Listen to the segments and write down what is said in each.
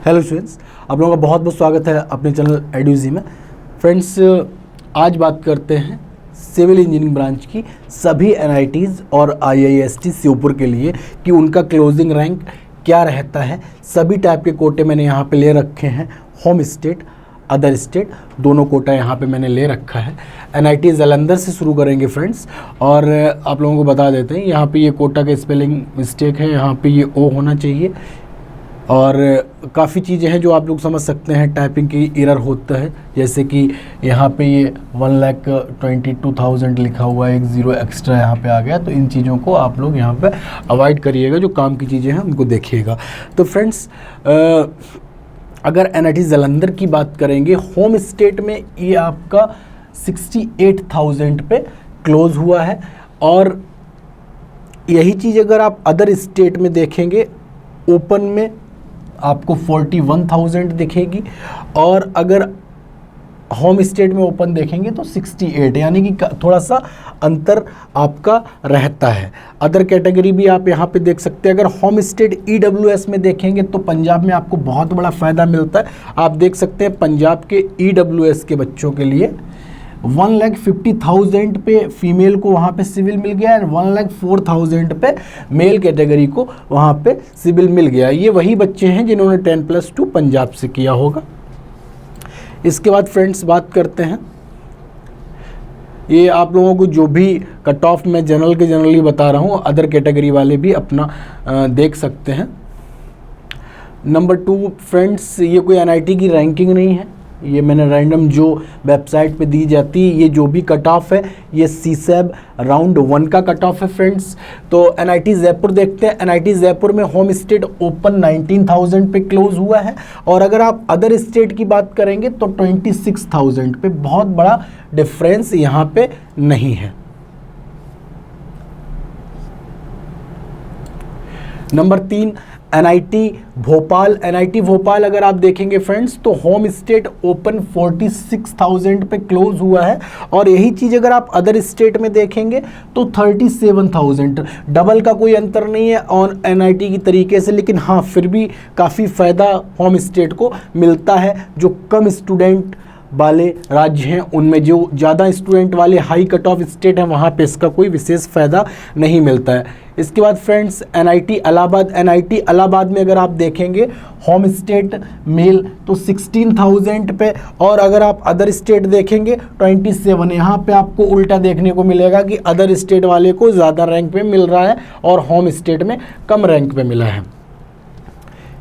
Hello students, आप लोगों का बहुत बहुत स्वागत है अपने चैनल एडुजी में। फ्रेंड्स, आज बात करते हैं सिविल इंजीनियरिंग ब्रांच की सभी एनआईटीज़ और आईआईएसटी श्योपुर के लिए कि उनका क्लोजिंग रैंक क्या रहता है। सभी टाइप के कोटे मैंने यहाँ पे ले रखे हैं, होम स्टेट, अदर स्टेट, दोनों कोटा यहाँ पे मैंने ले रखा है। एनआईटी जालंधर से शुरू करेंगे फ्रेंड्स, और आप लोगों को बता देते हैं यहाँ पे ये कोटा का स्पेलिंग मिस्टेक है, यहाँ पे ये ओ होना चाहिए, और काफ़ी चीज़ें हैं जो आप लोग समझ सकते हैं, टाइपिंग की एरर होता है, जैसे कि यहाँ पे ये 1,22,000 लिखा हुआ है, एक ज़ीरो एक्स्ट्रा यहाँ पे आ गया। तो इन चीज़ों को आप लोग यहाँ पे अवॉइड करिएगा, जो काम की चीज़ें हैं उनको देखिएगा। तो फ्रेंड्स, अगर एनआईटी जालंधर की बात करेंगे, होम स्टेट में ये आपका 68,000 पे क्लोज़ हुआ है, और यही चीज़ अगर आप अदर स्टेट में देखेंगे, ओपन में आपको 41,000 दिखेगी, और अगर होम स्टेट में ओपन देखेंगे तो 68, यानी कि थोड़ा सा अंतर आपका रहता है। अदर कैटेगरी भी आप यहाँ पे देख सकते हैं। अगर होम स्टेट ईडब्ल्यूएस में देखेंगे तो पंजाब में आपको बहुत बड़ा फ़ायदा मिलता है। आप देख सकते हैं पंजाब के ईडब्ल्यूएस के बच्चों के लिए 1,50,000 पे फीमेल को वहाँ पे सिविल मिल गया, एंड 1,04,000 पे मेल कैटेगरी को वहाँ पे सिविल मिल गया। ये वही बच्चे हैं जिन्होंने 10+2 पंजाब से किया होगा। इसके बाद फ्रेंड्स बात करते हैं, ये आप लोगों को जो भी कट ऑफ मैं जनरली बता रहा हूँ, अदर कैटेगरी वाले भी अपना देख सकते हैं। नंबर 2 फ्रेंड्स, ये कोई एनआईटी की रैंकिंग नहीं है, ये मैंने रैंडम जो वेबसाइट पे दी जाती है, ये जो भी कट ऑफ है ये सीसैब राउंड 1 का कट ऑफ है फ्रेंड्स। तो एनआईटी जयपुर देखते हैं। एनआईटी जयपुर में होम स्टेट ओपन 19,000 पे क्लोज हुआ है, और अगर आप अदर स्टेट की बात करेंगे तो 26,000 पे। बहुत बड़ा डिफरेंस यहाँ पे नहीं है। Number 3 NIT Bhopal. NIT Bhopal अगर आप देखेंगे फ्रेंड्स तो होम स्टेट ओपन 46,000 पे क्लोज हुआ है, और यही चीज़ अगर आप अदर स्टेट में देखेंगे तो 37,000। डबल का कोई अंतर नहीं है और एनआईटी की तरीके से, लेकिन हाँ फिर भी काफ़ी फ़ायदा होम स्टेट को मिलता है। जो कम स्टूडेंट वाले राज्य हैं उनमें, जो ज़्यादा स्टूडेंट वाले हाई कट ऑफ स्टेट हैं, वहाँ पे इसका कोई विशेष फ़ायदा नहीं मिलता है। इसके बाद friends NIT Allahabad. NIT Allahabad में अगर आप देखेंगे होम स्टेट मेल तो 16,000 पे, और अगर आप अदर स्टेट देखेंगे 27। यहाँ पे आपको उल्टा देखने को मिलेगा कि अदर स्टेट वाले को ज़्यादा रैंक पे मिल रहा है और होम स्टेट में कम रैंक पे मिला है।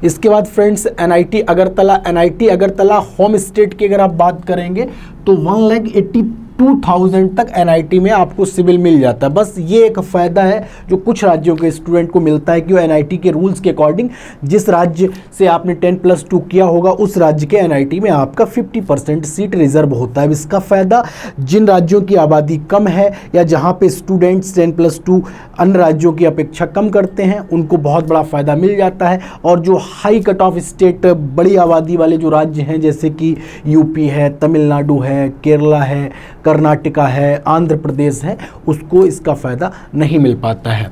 इसके बाद friends NIT Agartala. NIT Agartala home state की अगर आप बात करेंगे तो 1,82,000 तक एनआईटी में आपको सिविल मिल जाता है। बस ये एक फ़ायदा है जो कुछ राज्यों के स्टूडेंट को मिलता है कि वो एनआईटी के रूल्स के अकॉर्डिंग जिस राज्य से आपने 10+2 किया होगा उस राज्य के एनआईटी में आपका 50% सीट रिजर्व होता है। इसका फ़ायदा जिन राज्यों की आबादी कम है या जहाँ पे स्टूडेंट्स 10+2 अन्य राज्यों की अपेक्षा कम करते हैं उनको बहुत बड़ा फ़ायदा मिल जाता है, और जो हाई कट ऑफ स्टेट बड़ी आबादी वाले जो राज्य हैं जैसे कि यूपी है, तमिलनाडु है, केरला है, कर्नाटका है, आंध्र प्रदेश है, उसको इसका फ़ायदा नहीं मिल पाता है।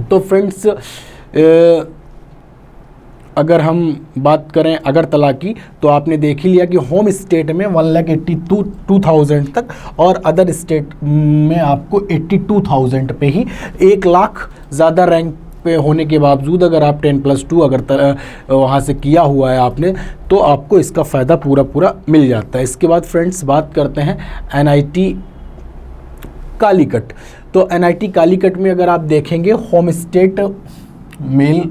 तो फ्रेंड्स, अगर हम बात करें अगरतला की तो आपने देख ही लिया कि होम स्टेट में 1,82,000 तक, और अदर स्टेट में आपको 82,000 पे ही 1 लाख ज़्यादा रैंक पे होने के बावजूद अगर आप 10+2 अगर वहाँ से किया हुआ है आपने, तो आपको इसका फ़ायदा पूरा मिल जाता है। इसके बाद फ्रेंड्स बात करते हैं एनआईटी कालीकट। तो एनआईटी कालीकट में अगर आप देखेंगे होम स्टेट मेल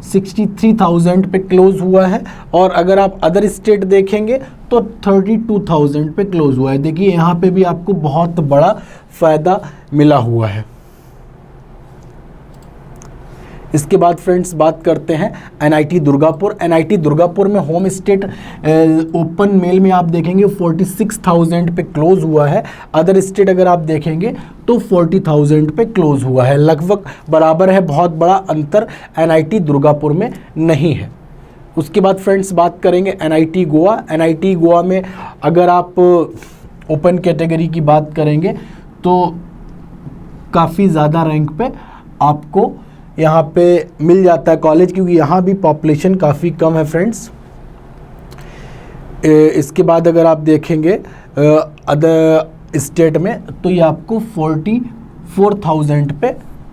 63,000 पे क्लोज हुआ है, और अगर आप अदर स्टेट देखेंगे तो 32,000 पे क्लोज हुआ है। देखिए यहाँ पे भी आपको बहुत बड़ा फ़ायदा मिला हुआ है। इसके बाद फ्रेंड्स बात करते हैं एनआईटी दुर्गापुर। एनआईटी दुर्गापुर में होम स्टेट ओपन मेल में आप देखेंगे 46,000 पे क्लोज हुआ है, अदर स्टेट अगर आप देखेंगे तो 40,000 पे क्लोज हुआ है। लगभग बराबर है, बहुत बड़ा अंतर एनआईटी दुर्गापुर में नहीं है। उसके बाद फ्रेंड्स बात करेंगे एनआईटी गोवा। एनआईटी गोवा में अगर आप ओपन कैटेगरी की बात करेंगे तो काफ़ी ज़्यादा रैंक पे आपको यहाँ पे मिल जाता है कॉलेज, क्योंकि यहाँ भी पॉपुलेशन काफ़ी कम है फ्रेंड्स। इसके बाद अगर आप देखेंगे अदर स्टेट में, तो ये आपको 44,000 पे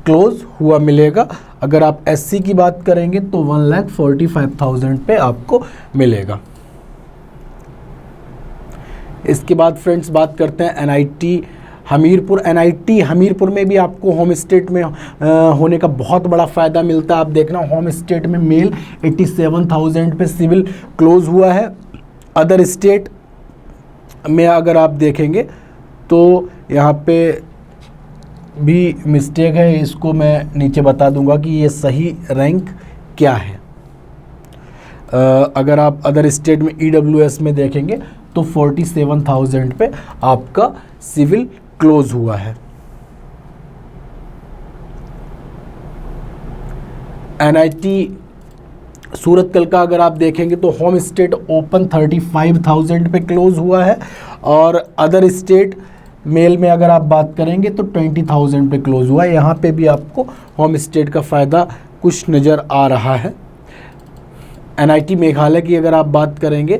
क्लोज हुआ मिलेगा। अगर आप एससी की बात करेंगे तो 1,45,000 पे आपको मिलेगा। इसके बाद फ्रेंड्स बात करते हैं एनआईटी हमीरपुर। एनआईटी हमीरपुर में भी आपको होम स्टेट में होने का बहुत बड़ा फ़ायदा मिलता है। आप देखना होम स्टेट में मेल 87,000 पे सिविल क्लोज हुआ है। अदर स्टेट में अगर आप देखेंगे तो यहाँ पे भी मिस्टेक है, इसको मैं नीचे बता दूंगा कि ये सही रैंक क्या है। अगर आप अदर स्टेट में ईडब्ल्यूएस में देखेंगे तो 47,000 पे आपका सिविल क्लोज हुआ है। एनआईटी सूरतकल का अगर आप देखेंगे तो होम स्टेट ओपन 35,000 पे क्लोज हुआ है, और अदर स्टेट मेल में अगर आप बात करेंगे तो 20,000 पे क्लोज हुआ है। यहाँ पे भी आपको होम स्टेट का फ़ायदा कुछ नज़र आ रहा है। एनआईटी मेघालय की अगर आप बात करेंगे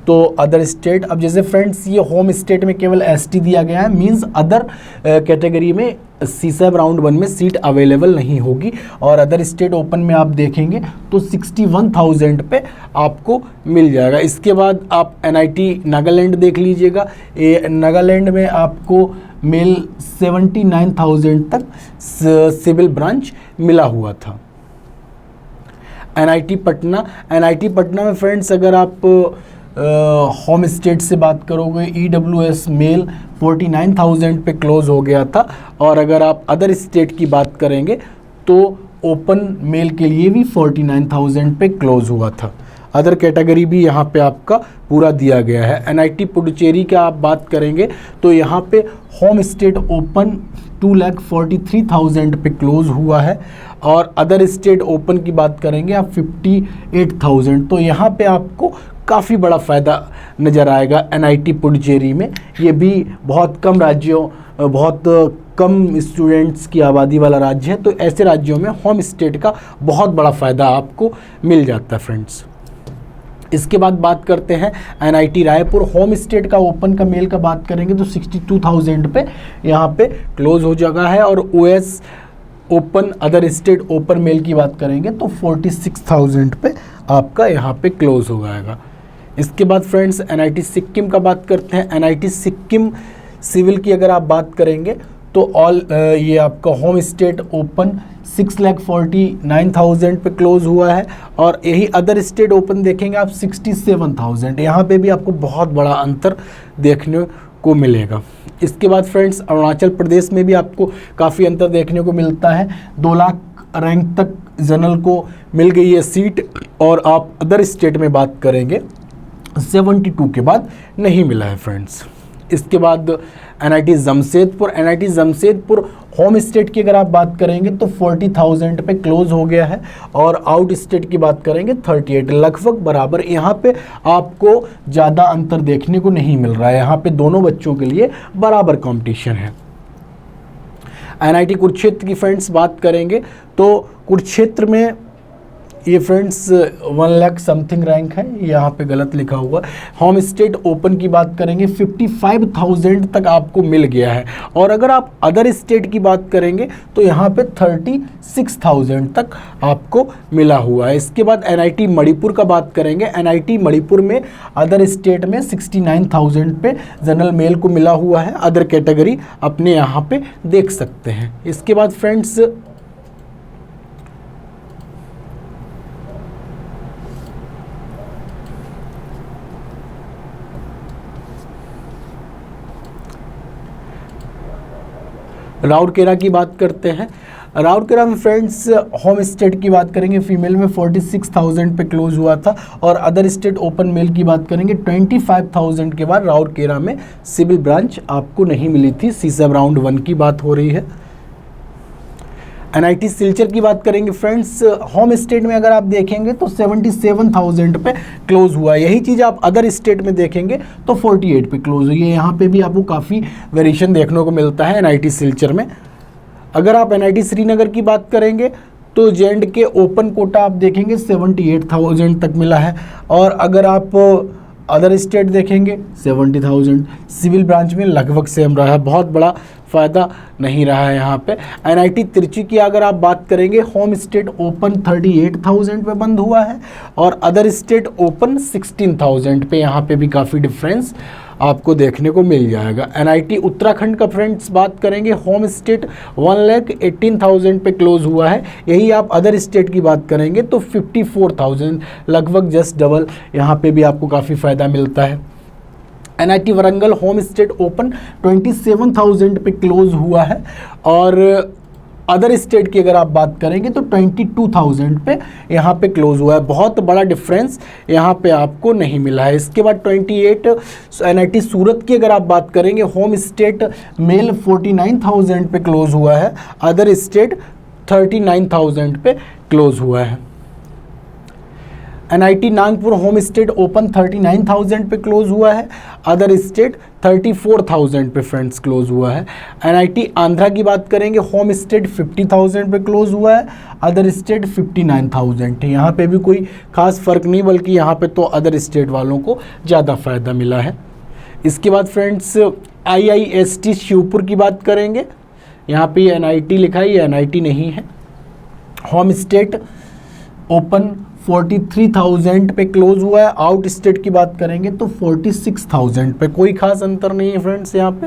तो अदर स्टेट, अब जैसे फ्रेंड्स ये होम स्टेट में केवल एसटी दिया गया है, मींस अदर कैटेगरी में सीसैब राउंड 1 में सीट अवेलेबल नहीं होगी। और अदर स्टेट ओपन में आप देखेंगे तो 61,000 पे आपको मिल जाएगा। इसके बाद आप एनआईटी नागालैंड देख लीजिएगा। नागालैंड में आपको मेल 79,000 तक सिविल ब्रांच मिला हुआ था। एनआईटी पटना में फ्रेंड्स अगर आप होम स्टेट से बात करोगे, ईडब्ल्यूएस मेल 49,000 पे क्लोज हो गया था। और अगर आप अदर स्टेट की बात करेंगे तो ओपन मेल के लिए भी 49,000 पे क्लोज हुआ था। अदर कैटेगरी भी यहाँ पे आपका पूरा दिया गया है। एनआईटी पुडुचेरी का आप बात करेंगे तो यहाँ पे होम स्टेट ओपन 2,43,000 पे क्लोज हुआ है, और अदर स्टेट ओपन की बात करेंगे आप 58,000। तो यहाँ पे आपको काफ़ी बड़ा फ़ायदा नज़र आएगा एनआईटी पुडुचेरी में। ये भी बहुत कम राज्यों, बहुत कम स्टूडेंट्स की आबादी वाला राज्य है, तो ऐसे राज्यों में होम स्टेट का बहुत बड़ा फ़ायदा आपको मिल जाता है फ्रेंड्स। इसके बाद बात करते हैं एनआईटी रायपुर। होम स्टेट का ओपन का मेल का बात करेंगे तो 62,000 पे यहाँ पे क्लोज हो जगह है, और OS open other state open mail की बात करेंगे तो 46,000 पे आपका यहाँ पे क्लोज हो जाएगा। इसके बाद फ्रेंड्स एनआईटी सिक्किम का बात करते हैं। एनआईटी सिक्किम सिविल की अगर आप बात करेंगे तो ये आपका होम स्टेट ओपन 6,49,000 पे क्लोज हुआ है, और यही अदर स्टेट ओपन देखेंगे आप 67,000। यहाँ पे भी आपको बहुत बड़ा अंतर देखने को मिलेगा। इसके बाद फ्रेंड्स अरुणाचल प्रदेश में भी आपको काफ़ी अंतर देखने को मिलता है। 2 लाख रैंक तक जनरल को मिल गई है सीट, और आप अदर स्टेट में बात करेंगे 72 के बाद नहीं मिला है फ्रेंड्स। इसके बाद एनआईटी जमशेदपुर होम स्टेट की अगर आप बात करेंगे तो 40,000 पे क्लोज हो गया है, और आउट स्टेट की बात करेंगे 38, लगभग बराबर। यहाँ पे आपको ज़्यादा अंतर देखने को नहीं मिल रहा है, यहाँ पे दोनों बच्चों के लिए बराबर कंपटीशन है। एनआईटी कुरुक्षेत्र की फ्रेंड्स बात करेंगे तो कुरुक्षेत्र में ये फ्रेंड्स 1 लाख समथिंग रैंक है, यहाँ पे गलत लिखा हुआ। होम स्टेट ओपन की बात करेंगे 55,000 तक आपको मिल गया है, और अगर आप अदर स्टेट की बात करेंगे तो यहाँ पे 36,000 तक आपको मिला हुआ है। इसके बाद एनआईटी मणिपुर का बात करेंगे। एनआईटी मणिपुर में अदर स्टेट में 69,000 पे जनरल मेल को मिला हुआ है। अदर कैटेगरी अपने यहाँ पे देख सकते हैं। इसके बाद फ्रेंड्स राउरकेला की बात करते हैं। राउरकेला में फ्रेंड्स होम स्टेट की बात करेंगे, फीमेल में 46,000 पे क्लोज हुआ था, और अदर स्टेट ओपन मेल की बात करेंगे 25,000 के बाद राउरकेला में सिविल ब्रांच आपको नहीं मिली थी। सीसैब राउंड 1 की बात हो रही है। एनआईटी सिलचर की बात करेंगे फ्रेंड्स, होम स्टेट में अगर आप देखेंगे तो 77,000 पे क्लोज हुआ। यही चीज़ आप अदर स्टेट में देखेंगे तो 48 पे क्लोज हुई है। यहाँ पे भी आपको काफ़ी वेरिएशन देखने को मिलता है एनआईटी सिलचर में। अगर आप एनआईटी श्रीनगर की बात करेंगे तो जे&के के ओपन कोटा आप देखेंगे 78,000 तक मिला है। और अगर आप अदर स्टेट देखेंगे 70,000, सिविल ब्रांच में लगभग सेम रहा है, बहुत बड़ा फ़ायदा नहीं रहा है यहाँ पे। एनआईटी तिरची की अगर आप बात करेंगे, होम स्टेट ओपन 38,000 पे बंद हुआ है और अदर स्टेट ओपन 16,000 पे, यहाँ पे भी काफ़ी डिफरेंस आपको देखने को मिल जाएगा। एनआईटी उत्तराखंड का फ्रेंड्स बात करेंगे, होम स्टेट 1,18,000 पे क्लोज हुआ है। यही आप अदर स्टेट की बात करेंगे तो 54,000, लगभग जस्ट डबल, यहाँ पे भी आपको काफ़ी फ़ायदा मिलता है। NIT Warangal home state open 27,000 पे क्लोज हुआ है और अदर स्टेट की अगर आप बात करेंगे तो 22,000 पे यहाँ पे क्लोज हुआ है। बहुत बड़ा डिफरेंस यहाँ पे आपको नहीं मिला है। इसके बाद 28 एनआईटी सूरत की अगर आप बात करेंगे, होम स्टेट मेल 49,000 पे क्लोज हुआ है, अदर स्टेट 39,000 पे क्लोज हुआ है। NIT Nagpur home state open 39,000 पे क्लोज हुआ है, अदर स्टेट 34,000 पे फ्रेंड्स क्लोज हुआ है। एनआईटी आंध्रा की बात करेंगे, होम स्टेट 50,000 पे क्लोज हुआ है, अदर स्टेट 59,000। यहाँ पे भी कोई खास फ़र्क नहीं, बल्कि यहाँ पे तो अदर स्टेट वालों को ज़्यादा फ़ायदा मिला है। इसके बाद फ्रेंड्स आईआईएसटी शिवपुर की बात करेंगे, यहाँ पे एनआईटी लिखा है, ये एनआईटी नहीं है। होम स्टेट ओपन 43,000 पे क्लोज हुआ है, आउट स्टेट की बात करेंगे तो 46,000 पे, कोई खास अंतर नहीं है फ्रेंड्स यहाँ पे।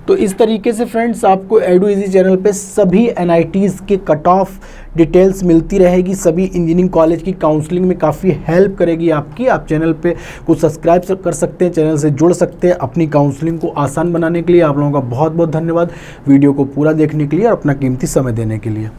तो इस तरीके से फ्रेंड्स आपको एडू इजी चैनल पे सभी एनआईटीज़ के कट ऑफ डिटेल्स मिलती रहेगी, सभी इंजीनियरिंग कॉलेज की काउंसलिंग में काफ़ी हेल्प करेगी आपकी। आप चैनल पे को सब्सक्राइब कर सकते हैं, चैनल से जुड़ सकते हैं। अपनी काउंसलिंग को आसान बनाने के लिए आप लोगों का बहुत बहुत धन्यवाद वीडियो को पूरा देखने के लिए और अपना कीमती समय देने के लिए।